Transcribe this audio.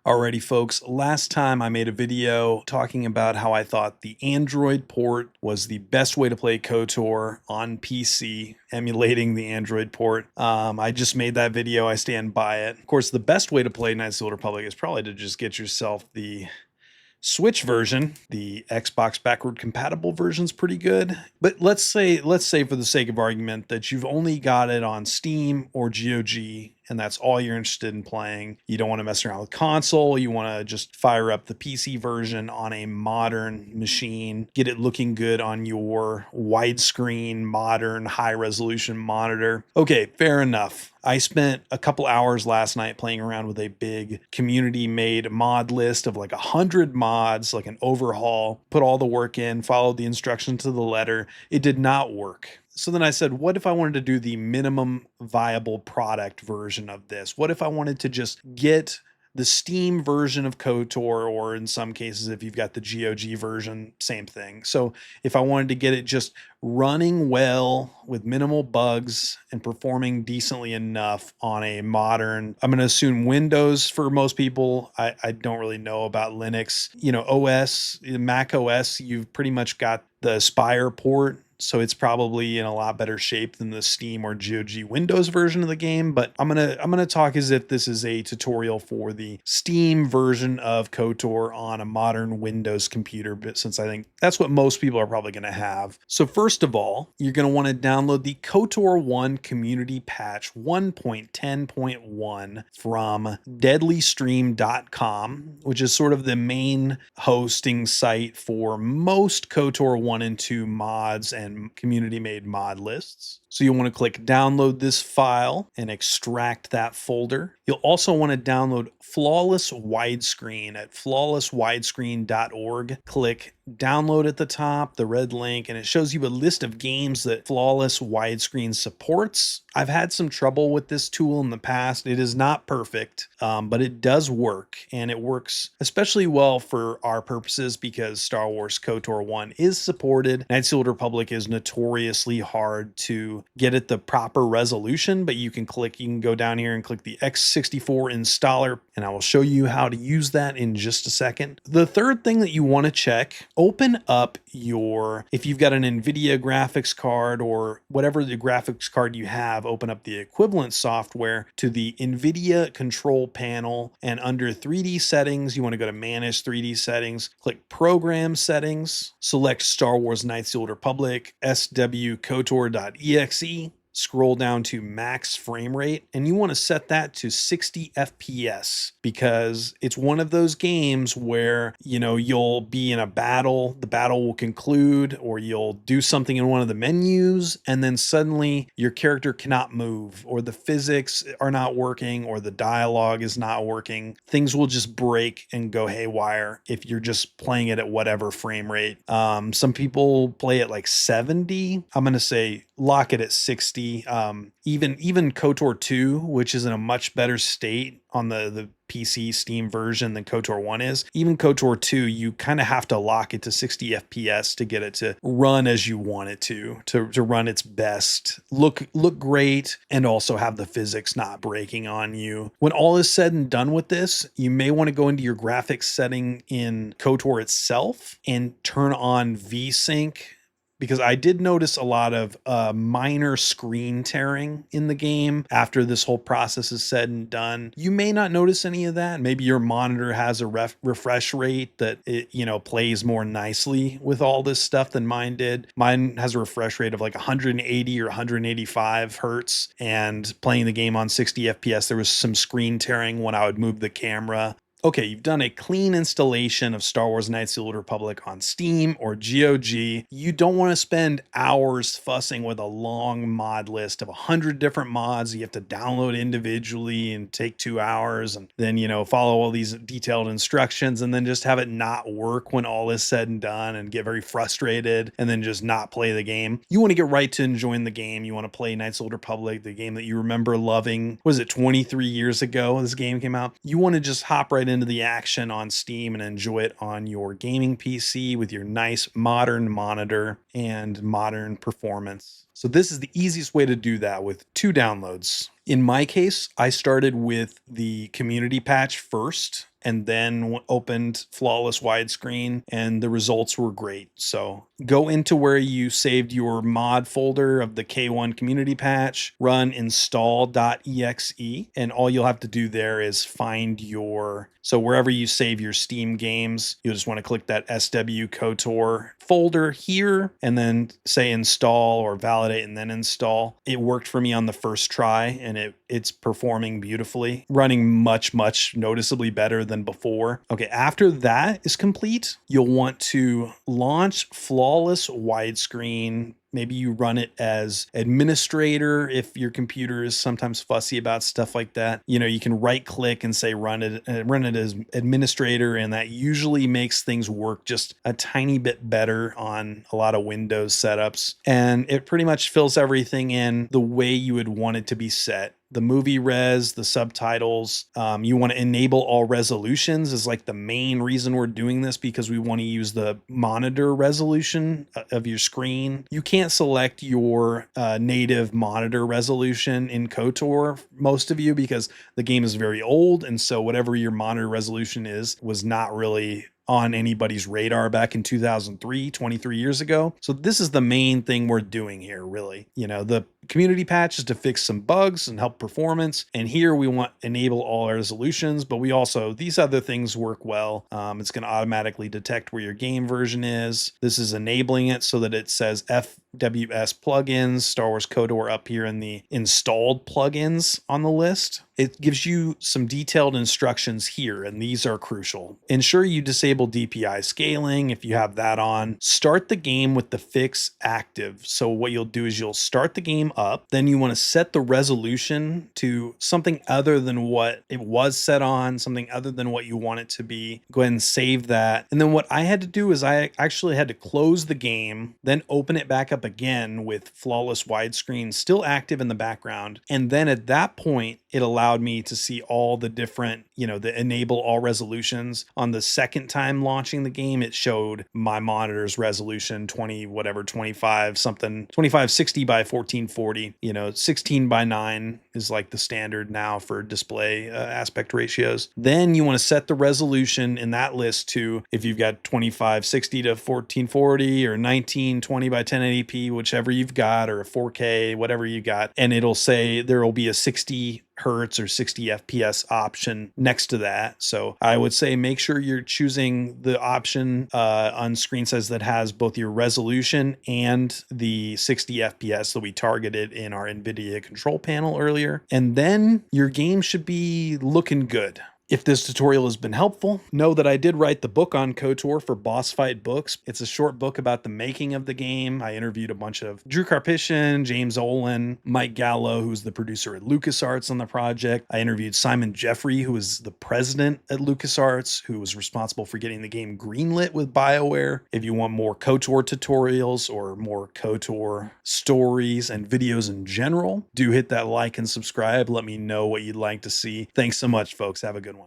Alrighty, folks, last time I made a video talking about how I thought the Android port was the best way to play KOTOR on PC, emulating the Android port. I just made that video. I stand by it. Of course, the best way to play Knights of the Old Republic is probably to just get yourself the Switch version. The Xbox backward compatible version's pretty good. But let's say for the sake of argument that you've only got it on Steam or GOG and that's all you're interested in playing. You don't want to mess around with console. You want to just fire up the PC version on a modern machine, get it looking good on your widescreen, modern, high resolution monitor. Okay, fair enough. I spent a couple hours last night playing around with a big community made mod list of like 100 mods, like an overhaul, put all the work in, followed the instructions to the letter. It did not work. So then I said, what if I wanted to do the minimum viable product version of this? What if I wanted to just get the Steam version of KOTOR, or in some cases, if you've got the GOG version, same thing. So if I wanted to get it just running well with minimal bugs and performing decently enough on a modern, I'm going to assume Windows for most people. I don't really know about Linux. You know, OS, Mac OS, you've pretty much got the Spire port. So it's probably in a lot better shape than the Steam or GOG Windows version of the game. But I'm gonna talk as if this is a tutorial for the Steam version of KOTOR on a modern Windows computer, but since I think that's what most people are probably gonna have. So first of all, you're gonna want to download the KOTOR 1 Community Patch 1.10.1 from deadlystream.com, which is sort of the main hosting site for most KOTOR 1 and 2 mods and community made mod lists. So you'll want to click download this file and extract that folder. You'll also want to download Flawless Widescreen at flawlesswidescreen.org. Click download at the top, the red link, and it shows you a list of games that Flawless Widescreen supports. I've had some trouble with this tool in the past. It is not perfect, but it does work, and it works especially well for our purposes because Star Wars KOTOR 1 is supported. Knights of the Old Republic is notoriously hard to get at the proper resolution, but you can go down here and click the X64 installer, and I will show you how to use that in just a second. The third thing that you want to check, open up if you've got an NVIDIA graphics card or whatever the graphics card you have, open up the equivalent software to the NVIDIA control panel, and under 3D settings, you want to go to manage 3D settings, click program settings, select Star Wars Knights of the Old Republic, swkotor.exe, scroll down to max frame rate, and you want to set that to 60 FPS because it's one of those games where, you know, you'll be in a battle, the battle will conclude, or you'll do something in one of the menus, and then suddenly your character cannot move, or the physics are not working, or the dialogue is not working. Things will just break and go haywire if you're just playing it at whatever frame rate. Some people play it like 70. I'm going to say lock it at 60. Even KOTOR 2, which is in a much better state on the PC Steam version than KOTOR 1 is, even KOTOR 2, you kind of have to lock it to 60 FPS to get it to run as you want it to run its best, look great, and also have the physics not breaking on you. When all is said and done with this, you may want to go into your graphics setting in KOTOR itself and turn on VSync, because I did notice a lot of minor screen tearing in the game after this whole process is said and done. You may not notice any of that. Maybe your monitor has a refresh rate that it, you know, plays more nicely with all this stuff than mine did. Mine has a refresh rate of like 180 or 185 hertz, and playing the game on 60 FPS, there was some screen tearing when I would move the camera. Okay, you've done a clean installation of Star Wars Knights of the Old Republic on Steam or GOG. You don't want to spend hours fussing with a long mod list of 100 different mods you have to download individually and take 2 hours, and then, you know, follow all these detailed instructions and then just have it not work when all is said and done and get very frustrated and then just not play the game. You want to get right to enjoying the game. You want to play Knights of the Old Republic, the game that you remember loving. Was it 23 years ago this game came out? You want to just hop right into the action on Steam and enjoy it on your gaming PC with your nice modern monitor and modern performance. So this is the easiest way to do that with 2 downloads. In my case, I started with the community patch first and then opened flawless widescreen, and the results were great. So go into where you saved your mod folder of the K1 community patch, run install.exe, and all you'll have to do there is find so wherever you save your Steam games, you'll just want to click that SW KOTOR folder here and then say install or validate and then install. It worked for me on the first try, and it's performing beautifully, running much noticeably better than before. Okay, after that is complete, you'll want to launch flawless widescreen. Maybe you run it as administrator if your computer is sometimes fussy about stuff like that. You can right click and say run it as administrator, and that usually makes things work just a tiny bit better on a lot of Windows setups. And it pretty much fills everything in the way you would want it to be set. The movie res, the subtitles, you want to enable all resolutions is like the main reason we're doing this, because we want to use the monitor resolution of your screen. You can't select your native monitor resolution in KOTOR, most of you, because the game is very old, and so whatever your monitor resolution is was not really on anybody's radar back in 2003, 23 years ago. So this is the main thing we're doing here, really. The community patch is to fix some bugs and help performance. And here we want enable all resolutions, but we also, these other things work well. It's going to automatically detect where your game version is. This is enabling it so that it says FWS plugins, Star Wars KOTOR up here in the installed plugins on the list. It gives you some detailed instructions here, and these are crucial. Ensure you disable DPI scaling if you have that on. Start the game with the fix active. So what you'll do is you'll start the game up, then you want to set the resolution to something other than what it was set on, something other than what you want it to be. Go ahead and save that. And then what I had to do is I actually had to close the game, then open it back up again with flawless widescreen still active in the background. And then at that point, it allowed me to see all the different, the enable all resolutions. On the second time launching the game, it showed my monitor's resolution 2560 by 1440. 16 by 9 is like the standard now for display aspect ratios. Then you want to set the resolution in that list to, if you've got 2560 to 1440 or 1920 by 1080p, whichever you've got, or a 4K, whatever you got, and it'll say there will be a 60 hertz or 60 FPS option next to that. So I would say make sure you're choosing the option on screen says that has both your resolution and the 60 FPS that we targeted in our NVIDIA control panel earlier. And then your game should be looking good. If this tutorial has been helpful, know that I did write the book on KOTOR for Boss Fight Books. It's a short book about the making of the game. I interviewed a bunch of Drew Karpyshyn, James Olin, Mike Gallo, who's the producer at LucasArts on the project. I interviewed Simon Jeffrey, who is the president at LucasArts, who was responsible for getting the game greenlit with BioWare. If you want more KOTOR tutorials or more KOTOR stories and videos in general, do hit that like and subscribe. Let me know what you'd like to see. Thanks so much, folks. Have a good one.